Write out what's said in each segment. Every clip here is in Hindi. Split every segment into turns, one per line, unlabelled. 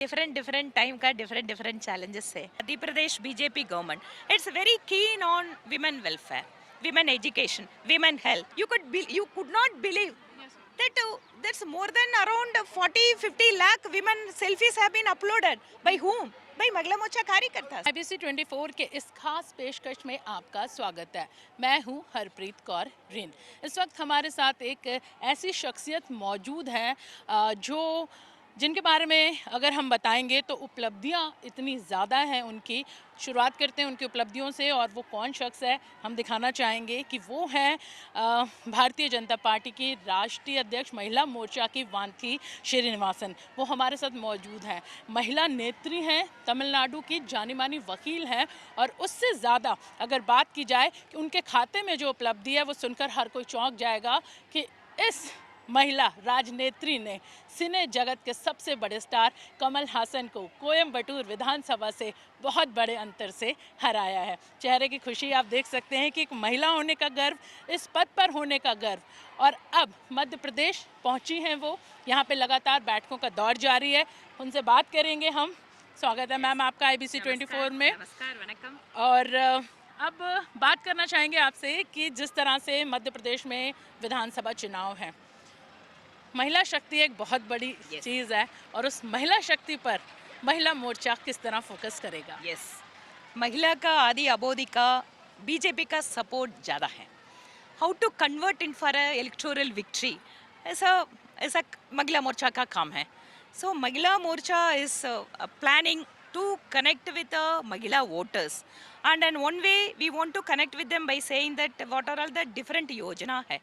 डिफरेंट टाइम का डिफरेंट चैलेंजेस है. Madhya Pradesh BJP government it's very keen on women welfare, women education, women health. You could not believe that that's more than around 40-50 lakh women selfies have been uploaded. By whom? by महिला मोर्चा कार्यकर्ता.
IBC 24 के इस खास पेशकश में आपका स्वागत है. मैं हूं हरप्रीत कौर रिंद. इस वक्त हमारे साथ एक ऐसी शख्सियत मौजूद है जो जिनके बारे में अगर हम बताएंगे तो उपलब्धियां इतनी ज़्यादा हैं उनकी. शुरुआत करते हैं उनकी उपलब्धियों से, और वो कौन शख्स है हम दिखाना चाहेंगे कि वो हैं भारतीय जनता पार्टी की राष्ट्रीय अध्यक्ष महिला मोर्चा की वांथी श्रीनिवासन. वो हमारे साथ मौजूद हैं. महिला नेत्री हैं, तमिलनाडु की जानी मानी वकील हैं, और उससे ज़्यादा अगर बात की जाए कि उनके खाते में जो उपलब्धि है वो सुनकर हर कोई चौंक जाएगा कि इस महिला राजनेत्री ने सिने जगत के सबसे बड़े स्टार कमल हासन को कोयम्बटूर विधानसभा से बहुत बड़े अंतर से हराया है. चेहरे की खुशी आप देख सकते हैं कि एक महिला होने का गर्व, इस पद पर होने का गर्व. और अब मध्य प्रदेश पहुंची हैं वो. यहाँ पे लगातार बैठकों का दौर जारी है. उनसे बात करेंगे हम. स्वागत है मैम आपका IBC 24 में.
नमस्कार, वनकम.
और अब बात करना चाहेंगे आपसे कि जिस तरह से मध्य प्रदेश में विधानसभा चुनाव है, महिला शक्ति एक बहुत बड़ी चीज़ है, और उस महिला शक्ति पर महिला मोर्चा किस तरह फोकस करेगा?
महिला का आदि अबोधी का बीजेपी का सपोर्ट ज़्यादा है. How to convert in for electoral victory, ऐसा ऐसा महिला मोर्चा का काम है. सो महिला मोर्चा is planning to connect with महिला voters, and in one way we want to connect with them by saying that what are all the different योजना है.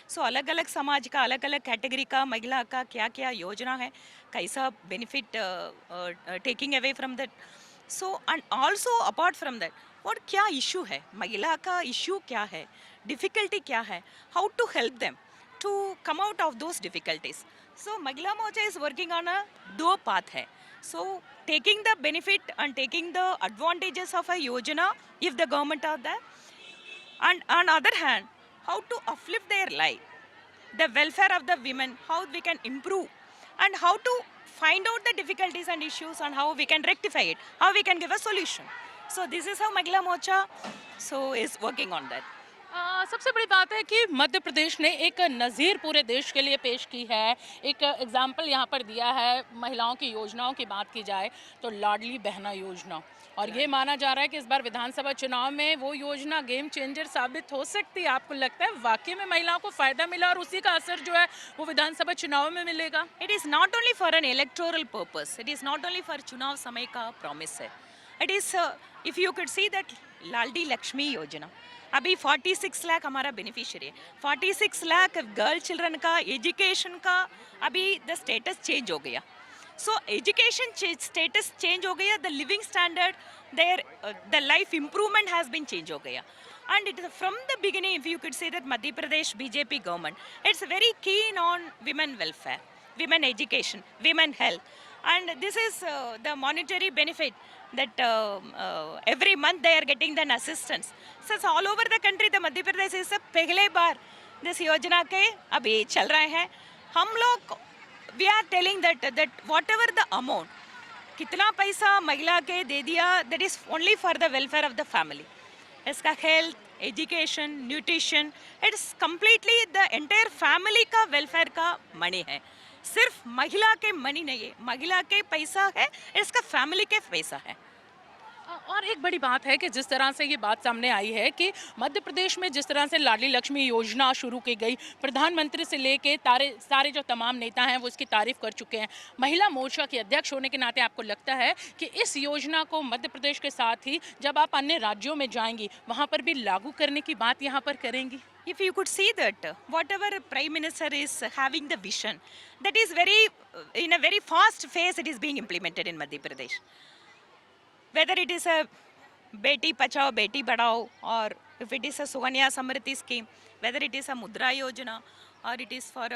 सो अलग अलग समाज का, अलग अलग कैटेगरी का महिला का क्या क्या योजना है, कैसा benefit taking away from that. So and also apart from that और क्या इशू है, महिला का इशू क्या है, डिफ़िकल्टी क्या है, how to help them to come out of those difficulties. So महिला मोर्चा इज वर्किंग ऑन अ दो पाथ है. सो taking the benefit and taking the advantages of a yojana if the government are there, and on other hand how to uplift their life, the welfare of the women, how we can improve, and how to find out the difficulties and issues and how we can rectify it, how we can give a solution. So this is how Mahila Morcha is working on that.
सबसे बड़ी बात है कि मध्य प्रदेश ने एक नज़ीर पूरे देश के लिए पेश की है. एक एग्जाम्पल यहाँ पर दिया है. महिलाओं की योजनाओं की बात की जाए तो लाडली बहना योजना, और ये माना जा रहा है कि इस बार विधानसभा चुनाव में वो योजना गेम चेंजर साबित हो सकती है. आपको लगता है वाकई में महिलाओं को फ़ायदा मिला और उसी का असर जो है वो विधानसभा चुनाव में मिलेगा?
It is not only for an electoral purpose, it is not only for चुनाव समय का प्रॉमिस है. It is if you could see that Ladli Lakshmi Yojana, अभी 46 लाख हमारा बेनिफिशियरी है. 46 लाख गर्ल चिल्ड्रन का एजुकेशन का अभी द स्टेटस चेंज हो गया. सो एजुकेशन स्टेटस चेंज हो गया, the living standard there, the life improvement has been change हो गया. And it is from the beginning, if you could say that Madhya Pradesh BJP government, it's very keen on women welfare, women education, women health. And this is the monetary benefit that every month they are getting an assistance. So it's all over the country, the Madhya Pradesh is पहले बार this योजना के अभी चल रहे हैं. हम लोग we are telling that whatever the amount, कितना पैसा महिला के दे दिया, that is only for the welfare of the family. इसका health, education, nutrition, it's completely the entire family का वेलफेयर का मनी है. सिर्फ महिला के मनी नहीं है, महिला के पैसा है, इसका फैमिली के पैसा है.
और एक बड़ी बात है कि जिस तरह से ये बात सामने आई है कि मध्य प्रदेश में जिस तरह से लाडली लक्ष्मी योजना शुरू की गई, प्रधानमंत्री से लेके सारे जो तमाम नेता हैं वो इसकी तारीफ कर चुके हैं. महिला मोर्चा के अध्यक्ष होने के नाते आपको लगता है कि इस योजना को मध्य प्रदेश के साथ ही जब आप अन्य राज्यों में जाएंगी वहाँ पर भी लागू करने की बात यहाँ पर करेंगी?
If you could see that whatever Prime Minister is having the vision, that is very in a very fast phase it is being implemented in Madhya Pradesh. Whether it is a Beti Pachao, Beti Badhao, or if it is a Suganya Samriddhi scheme, whether it is a Mudra Yojana, or it is for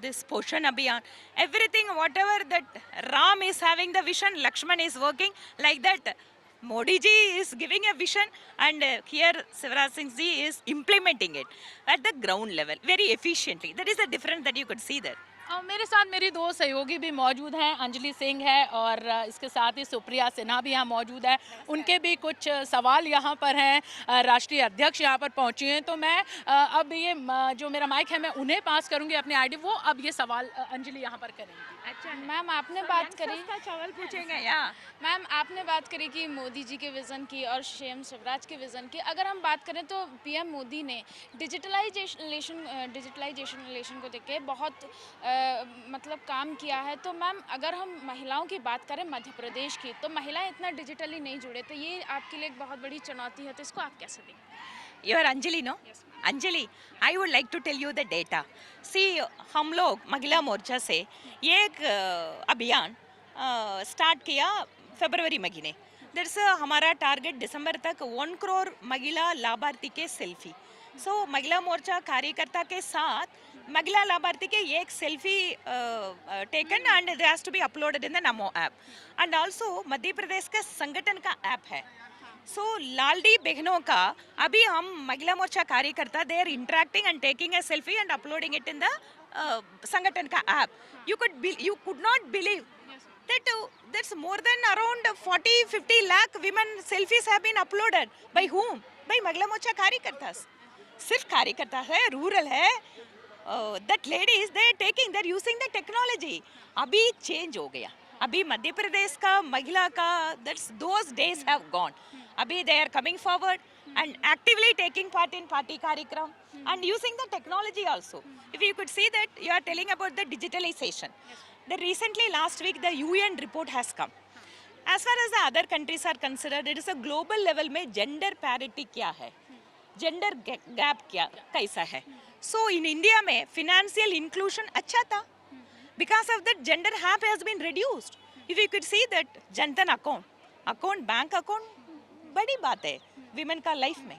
this Poshan Abhiyan, everything, whatever that Ram is having the vision, Lakshman is working like that. Modi ji is giving a vision, and here Shivraj Singh ji is implementing it at the ground level very efficiently. That is the difference that you could see there.
मेरे साथ मेरी दो सहयोगी भी मौजूद हैं, अंजलि सिंह है और इसके साथ ही सुप्रिया सिन्हा भी यहाँ मौजूद है। उनके भी कुछ सवाल यहाँ पर हैं। राष्ट्रीय अध्यक्ष यहाँ पर पहुँची हैं, तो मैं अब ये जो मेरा माइक है मैं उन्हें पास करूँगी अपनी आईडी, वो अब ये सवाल अंजलि यहाँ पर करेंगी।
अच्छा
मैम आपने बात करी
सवाल पूछेंगे या
मैम आपने बात करी कि मोदी जी के विज़न की और सीएम शिवराज के विज़न की। अगर हम बात करें तो पीएम मोदी ने डिजिटलाइजेशन को देख के बहुत मतलब काम किया है। तो मैम अगर हम महिलाओं की बात करें मध्य प्रदेश की, तो महिलाएं इतना डिजिटली नहीं जुड़े, तो ये आपके लिए एक बहुत बड़ी चुनौती है, तो इसको आप कैसे देखते हैं?
You are Anjali, no?
Yes,
Anjali, I would like to tell you the data. See, हम लोग महिला मोर्चा से ये एक अभियान स्टार्ट किया फरवरी महीने। दरअसल हमारा टारगेट दिसंबर तक 1 करोड़ महिला लाभार्थी के सेल्फी। सो महिला मोर्चा कार्यकर्ता के साथ महिला लाभार्थी के एक selfie taken and it has to be uploaded in the Namo app. And also Madhya Pradesh का संगठन का ऐप है। सो लालडी बहनों का अभी हम महिला मोर्चा कार्यकर्ता they are interacting and taking a selfie and uploading it in the संगठन का app. You could not believe that that's more than around 40-50 lakh women selfies have been uploaded. By whom? By महिला मोर्चा कार्यकर्ता। सिर्फ कार्यकर्ता है, रूरल है, that ladies they are taking, they are using the technology. अभी चेंज हो गया। अभी मध्य प्रदेश का महिला का that's those days have gone. अभी they are coming forward and actively taking part in party कार्यक्रम and using the technology also. If you could see that you are telling about the digitalization. The recently last week the UN report has come. As far as the other countries are considered, it is a global level में gender parity क्या है, gender gap क्या कैसा है. So in India में financial inclusion अच्छा था. Because of that gender gap has been reduced. If you could see that Jan Dhan account bank account बड़ी बात है women का life में.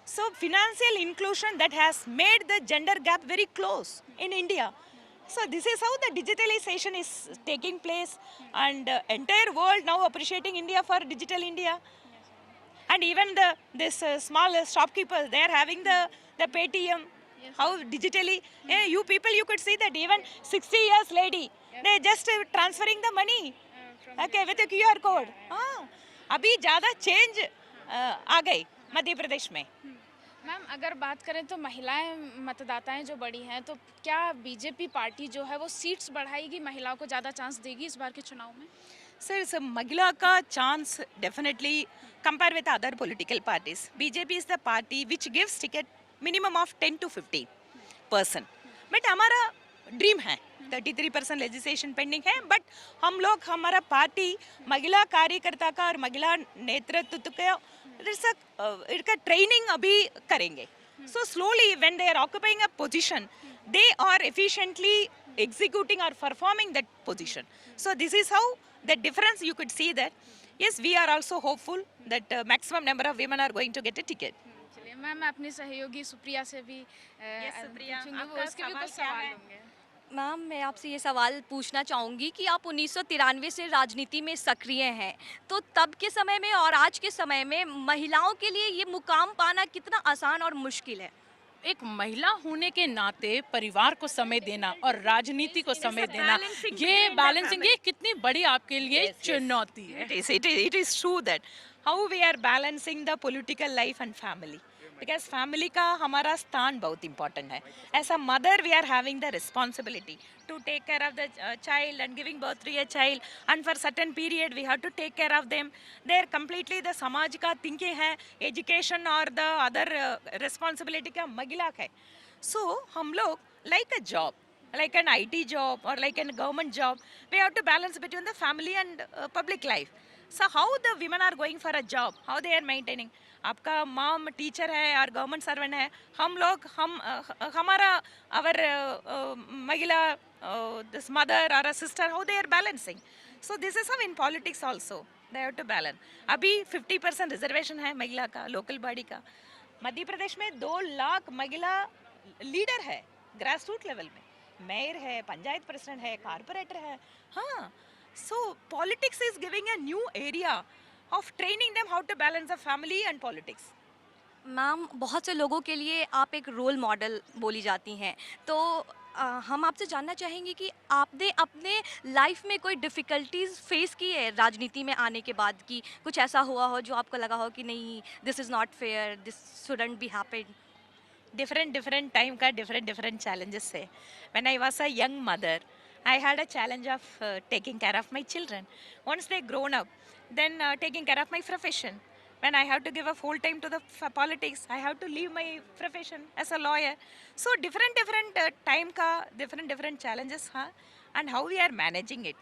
So financial inclusion that has made the gender gap very close in India. So this is how the digitalization is taking place, and entire world now appreciating India for digital India. And even this small shopkeepers, they are having the Paytm. How digitally, you people, you could see that even 60 years lady, they just transferring the money, okay, with a QR code. अभी ज़्यादा change आ गई मध्य प्रदेश में.
मैम अगर बात करें तो महिलाएं मतदाताएं जो बड़ी हैं, तो क्या बीजेपी पार्टी जो है वो सीट्स बढ़ाएगी, महिलाओं को ज़्यादा चांस देगी इस बार के चुनाव में?
Sir, महिला का chance definitely compare with other political parties. BJP is the party which gives ticket minimum of 10 to 50%. But हमारा ड्रीम है 33% लेजिस्लेशन पेंडिंग है, बट हम लोग हमारा पार्टी महिला कार्यकर्ता का और महिला नेतृत्व का इनका ट्रेनिंग अभी करेंगे. So slowly when they are occupying a position, they are efficiently executing or performing that position. So this is how the difference you could see that. Yes, we are also hopeful that maximum number of women are going to get a ticket.
चलिए मैम, मैं अपनी सहयोगी सुप्रिया से भी
सुप्रिया,
पूछूंगी, वो
आपका
उसके भी
सवाल
कुछ
क्या
सवाल
है?
होंगे.
मैम मैं आपसे ये सवाल पूछना चाहूँगी कि आप 1993 से राजनीति में सक्रिय हैं, तो तब के समय में और आज के समय में महिलाओं के लिए ये मुकाम पाना कितना आसान और मुश्किल है?
एक महिला होने के नाते परिवार को समय देना और राजनीति को समय देना, ये बैलेंसिंग, ये कितनी बड़ी आपके लिए चुनौती है?
It is true that how we are balancing the political life and family. Because family का हमारा स्थान बहुत important है. As a mother, we are having the responsibility to take care of the child and giving birth to a child. And for certain period, we have to take care of them. They are completely the समाज का thinking है, education और the other responsibility का महिला का है. So हम लोग like a job, like an IT job or like a government job, we have to balance between the family and public life. So how the women are going for a job, how they are maintaining. आपका मॉम टीचर है और गवर्नमेंट सर्वेंट है, हम लोग हमारा अवर महिला दिस मदर और sister, how they are balancing. So this is how in politics also they have to balance. अभी 50% रिजर्वेशन है महिला का लोकल बॉडी का. मध्य प्रदेश में 2 लाख महिला लीडर है ग्रास रूट लेवल में, मेयर है, पंचायत प्रेसिडेंट है, कारपोरेटर है. हाँ, सो politics is giving a new area of training them how to balance the family and politics.
Ma'am बहुत से लोगों के लिए आप एक रोल मॉडल बोली जाती हैं, तो हम आपसे जानना चाहेंगे कि आपने अपने लाइफ में कोई डिफ़िकल्टीज़ फेस की है राजनीति में आने के बाद, कि कुछ ऐसा हुआ हो जो आपको लगा हो कि नहीं, this is not fair, this shouldn't be happened?
Different time का डिफरेंट challenges है. When I was a young mother, I had a challenge of taking care of my children. Once they grown up, then taking care of my profession. When I have to give a full time to the politics, I have to leave my profession as a lawyer. So different time ka different challenges ha, and how we are managing it,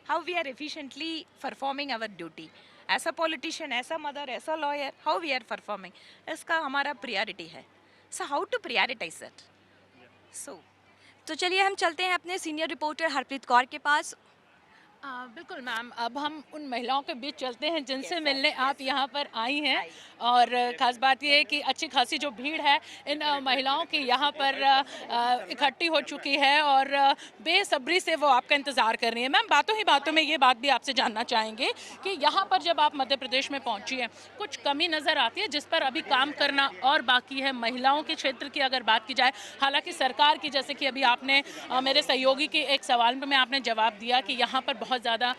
how we are efficiently performing our duty as a politician, as a mother, as a lawyer, how we are performing, इसका हमारा priority है. So how to prioritize it? So
तो चलिए हम चलते हैं अपने सीनियर रिपोर्टर हरप्रीत कौर के पास।
बिल्कुल मैम, अब हम उन महिलाओं के बीच चलते हैं जिनसे मिलने आप यहाँ पर आई हैं, और ख़ास बात ये है कि अच्छी खासी जो भीड़ है इन महिलाओं की यहाँ पर इकट्ठी हो चुकी है और बेसब्री से वो आपका इंतज़ार कर रही है। मैम, बातों ही बातों में ये बात भी आपसे जानना चाहेंगे कि यहाँ पर जब आप मध्य प्रदेश में पहुँची हैं, कुछ कमी नज़र आती है जिस पर अभी काम करना और बाकी है? महिलाओं के क्षेत्र की अगर बात की जाए, हालांकि सरकार की, जैसे कि अभी आपने मेरे सहयोगी के एक सवाल में आपने जवाब दिया कि यहाँ पर बहुत ज़्यादा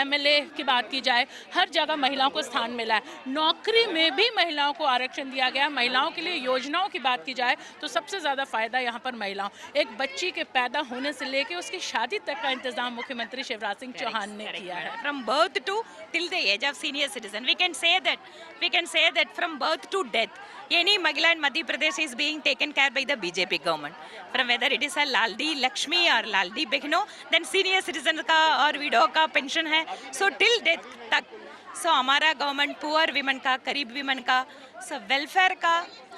एमएलए की बात की जाए, हर जगह महिलाओं को स्थान मिला है, नौकरी में भी महिलाओं को आरक्षण दिया गया है। महिलाओं के लिए योजनाओं की बात की जाए तो सबसे ज़्यादा फ़ायदा यहाँ पर महिलाओं, एक बच्ची के पैदा होने से लेकर उसकी शादी तक का इंतजाम मुख्यमंत्री शिवराज सिंह चौहान ने किया है।
from birth to till the age of senior citizen, we can say that from birth to death, any Mahila in Madhya Pradesh is being taken care by the BJP government. From whether it is a Laldi Lakshmi or Laldi Behno, then senior citizen का और widow का pension है. So till death तक, so हमारा government poor women का, गरीब women का, so welfare का,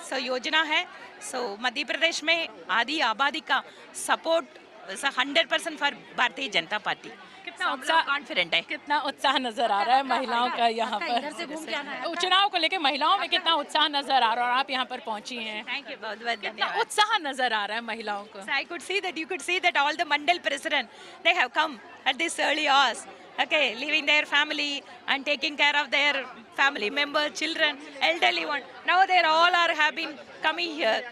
so योजना है. So मध्य प्रदेश में आधी आबादी का support 100% for Bharatiya Janata party.
कितना उत्साह,
कॉन्फिडेंट है,
कितना उत्साह नजर आ रहा है महिलाओं का यहाँ पर चुनाव को लेकर, महिलाओं में कितना उत्साह नजर आ रहा है और आप यहाँ पर पहुँची हैं,
थैंक यू, बहुत बहुत
कितना
धन्यवाद.
उत्साह नजर आ रहा है महिलाओं को?
So I could see that, you could see that all the mandal president, they have come at this early hours, okay, leaving their family and taking care of their family members, children, elderly one. Now they all have been coming here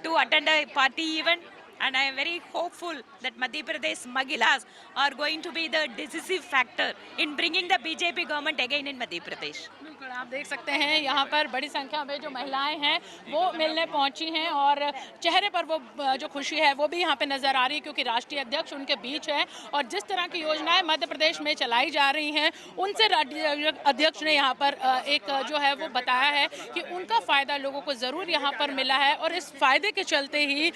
to attend a party event. And I am very hopeful that Madhya Pradesh Mahilas are going to be the decisive factor in bringing the BJP government again in Madhya Pradesh.
बिल्कुल, आप देख सकते हैं यहाँ पर बड़ी संख्या में जो महिलाएं हैं वो मिलने पहुंची हैं और चेहरे पर वो जो खुशी है वो भी यहाँ पे नज़र आ रही है, क्योंकि राष्ट्रीय अध्यक्ष उनके बीच है और जिस तरह की योजनाएं मध्य प्रदेश में चलाई जा रही हैं उनसे राष्ट्रीय अध्यक्ष ने यहाँ पर एक जो है वो बताया है कि उनका फ़ायदा लोगों को ज़रूर यहाँ पर मिला है और इस फ़ायदे के चलते ही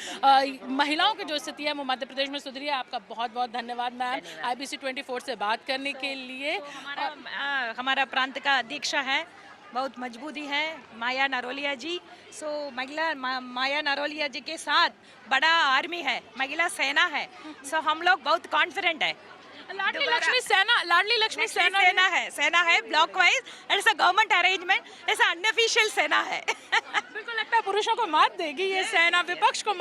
महिलाओं की जो स्थिति है वो मध्य प्रदेश में सुधरी है। आपका बहुत बहुत धन्यवाद मैम, IBC 24 से बात करने के लिए।
हमारा प्रांत का अध्यक्ष है, बहुत मजबूती है, माया नरोलिया जी. सो माया नरोलिया जी के साथ बड़ा आर्मी है, महिला सेना है. सो हम लोग बहुत कॉन्फिडेंट है.
लाडली लक्ष्मी
सेना है block wise. It's a government arrangement, it's unofficial सेना है.
बिल्कुल लगता है पुरुषों को मात देगी ये सेना, विपक्ष को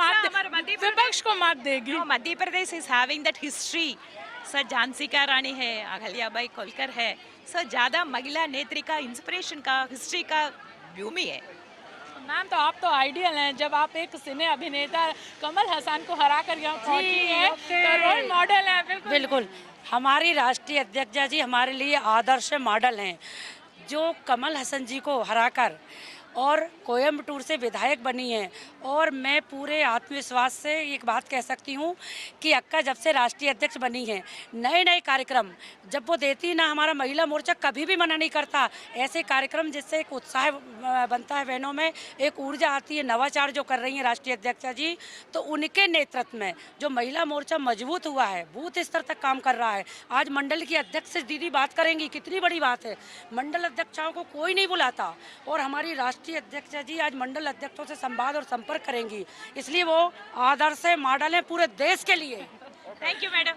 मात देगी.
Madhya Pradesh is having that history. Sir Jhansi का रानी है, अहल्याबाई होलकर है. सर ज़्यादा महिला नेत्री का, इंस्पिरेशन का, हिस्ट्री का भूमि है.
मैम, तो आप तो आइडियल हैं, जब आप एक सिने अभिनेता कमल हसन को हरा कर यहाँ पहुँची हैं तो रोल मॉडल है.
बिल्कुल, हमारी राष्ट्रीय अध्यक्षा जी हमारे लिए आदर्श मॉडल हैं, जो कमल हसन जी को हराकर और कोयम्बटूर से विधायक बनी हैं. और मैं पूरे आत्मविश्वास से एक बात कह सकती हूँ कि अक्का जब से राष्ट्रीय अध्यक्ष बनी हैं, नए नए कार्यक्रम जब वो देती ना, हमारा महिला मोर्चा कभी भी मना नहीं करता. ऐसे कार्यक्रम जिससे एक उत्साह बनता है बहनों में, एक ऊर्जा आती है. नवाचार जो कर रही हैं राष्ट्रीय अध्यक्षा जी, तो उनके नेतृत्व में जो महिला मोर्चा मजबूत हुआ है, बूथ स्तर तक काम कर रहा है. आज मंडल की अध्यक्ष से दीदी बात करेंगी, कितनी बड़ी बात है. मंडल अध्यक्षाओं को कोई नहीं बुलाता और हमारी राष्ट्रीय अध्यक्षा जी आज मंडल अध्यक्षों से संवाद और संपर्क करेंगी, इसलिए वो आदर्श मॉडल है पूरे देश के लिए.
Thank you madam.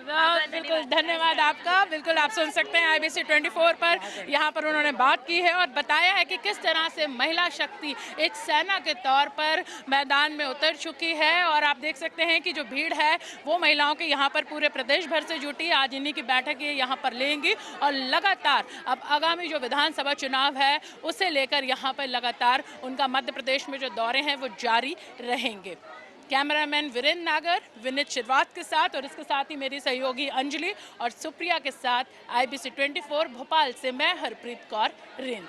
बिल्कुल धन्यवाद आपका. बिल्कुल आप सुन सकते हैं IBC 24 पर, यहाँ पर उन्होंने बात की है और बताया है कि किस तरह से महिला शक्ति एक सेना के तौर पर मैदान में उतर चुकी है. और आप देख सकते हैं कि जो भीड़ है वो महिलाओं के यहाँ पर पूरे प्रदेश भर से जुटी. आज इन्हीं की बैठक ये यहाँ पर लेंगी और लगातार अब आगामी जो विधानसभा चुनाव है उसे लेकर यहाँ पर लगातार उनका मध्य प्रदेश में जो दौरे हैं वो जारी रहेंगे. कैमरामैन वीरेंद्र नागर, विनीत शिरवात के साथ और इसके साथ ही मेरी सहयोगी अंजलि और सुप्रिया के साथ IBC 24 भोपाल से मैं हरप्रीत कौर रिन।